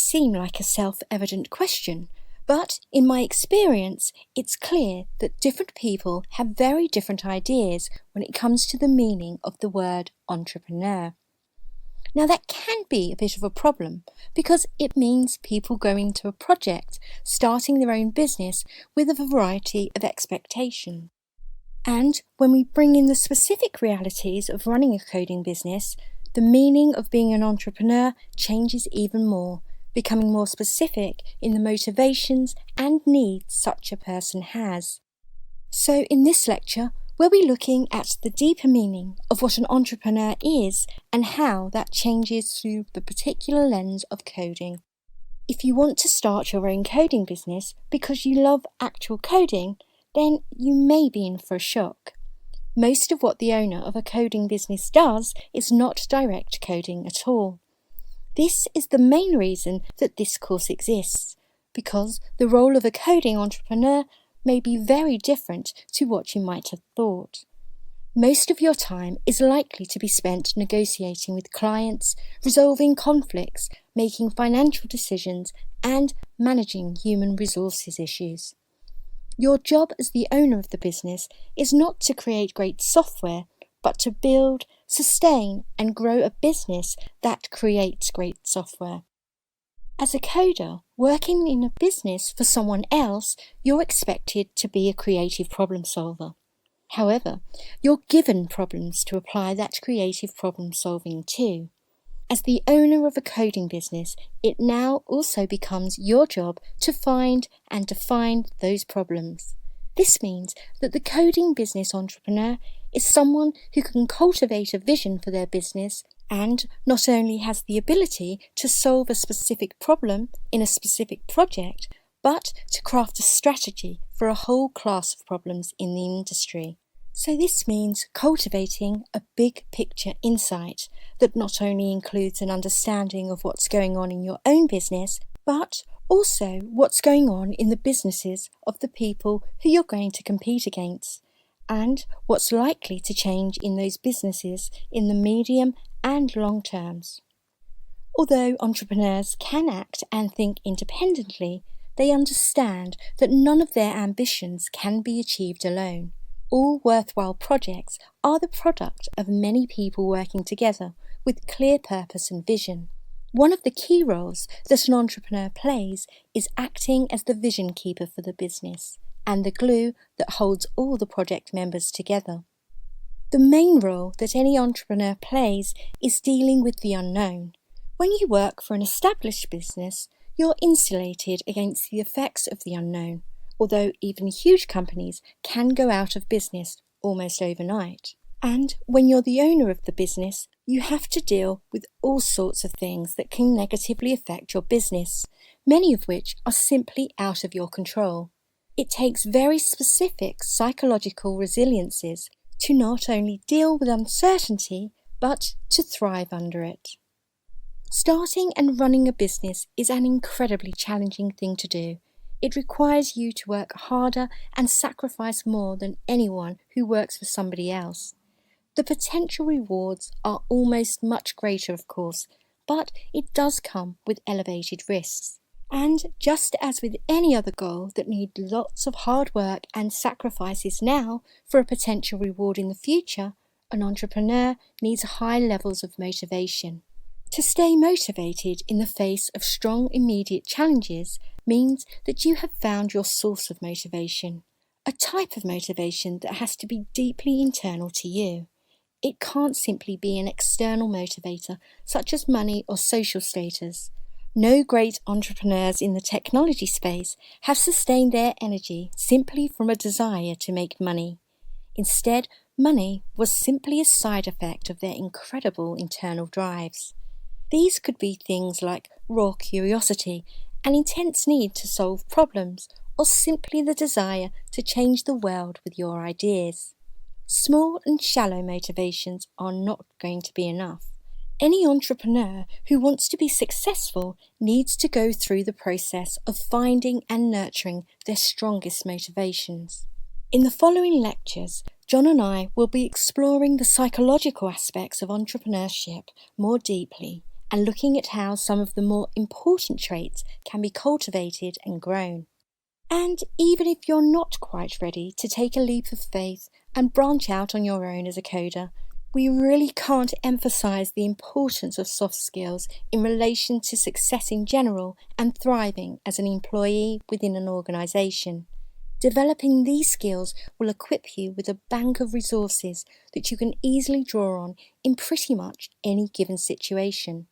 seem like a self-evident question, but in my experience, it's clear that different people have very different ideas when it comes to the meaning of the word entrepreneur. Now that can be a bit of a problem because it means people go into a project, starting their own business with a variety of expectations. And when we bring in the specific realities of running a coding business, the meaning of being an entrepreneur changes even more, becoming more specific in the motivations and needs such a person has. So in this lecture, we'll be looking at the deeper meaning of what an entrepreneur is and how that changes through the particular lens of coding. If you want to start your own coding business because you love actual coding, then you may be in for a shock. Most of what the owner of a coding business does is not direct coding at all. This is the main reason that this course exists, because the role of a coding entrepreneur may be very different to what you might have thought. Most of your time is likely to be spent negotiating with clients, resolving conflicts, making financial decisions, and managing human resources issues. Your job as the owner of the business is not to create great software, but to build, sustain, and grow a business that creates great software. As a coder, working in a business for someone else, you're expected to be a creative problem solver. However, you're given problems to apply that creative problem solving to. As the owner of a coding business, it now also becomes your job to find and define those problems. This means that the coding business entrepreneur is someone who can cultivate a vision for their business and not only has the ability to solve a specific problem in a specific project, but to craft a strategy for a whole class of problems in the industry. So this means cultivating a big picture insight that not only includes an understanding of what's going on in your own business, but also what's going on in the businesses of the people who you're going to compete against, and what's likely to change in those businesses in the medium and long terms. Although entrepreneurs can act and think independently, they understand that none of their ambitions can be achieved alone. All worthwhile projects are the product of many people working together with clear purpose and vision. One of the key roles that an entrepreneur plays is acting as the vision keeper for the business and the glue that holds all the project members together. The main role that any entrepreneur plays is dealing with the unknown. When you work for an established business, you're insulated against the effects of the unknown, although even huge companies can go out of business almost overnight. And when you're the owner of the business, you have to deal with all sorts of things that can negatively affect your business, many of which are simply out of your control. It takes very specific psychological resiliences to not only deal with uncertainty, but to thrive under it. Starting and running a business is an incredibly challenging thing to do. It requires you to work harder and sacrifice more than anyone who works for somebody else. The potential rewards are almost much greater, of course, but it does come with elevated risks. And just as with any other goal that needs lots of hard work and sacrifices now for a potential reward in the future, an entrepreneur needs high levels of motivation. To stay motivated in the face of strong immediate challenges means that you have found your source of motivation, a type of motivation that has to be deeply internal to you. It can't simply be an external motivator such as money or social status. No great entrepreneurs in the technology space have sustained their energy simply from a desire to make money. Instead, money was simply a side effect of their incredible internal drives. These could be things like raw curiosity, an intense need to solve problems, or simply the desire to change the world with your ideas. Small and shallow motivations are not going to be enough. Any entrepreneur who wants to be successful needs to go through the process of finding and nurturing their strongest motivations. In the following lectures, John and I will be exploring the psychological aspects of entrepreneurship more deeply and looking at how some of the more important traits can be cultivated and grown. And even if you're not quite ready to take a leap of faith and branch out on your own as a coder, we really can't emphasize the importance of soft skills in relation to success in general and thriving as an employee within an organization. Developing these skills will equip you with a bank of resources that you can easily draw on in pretty much any given situation.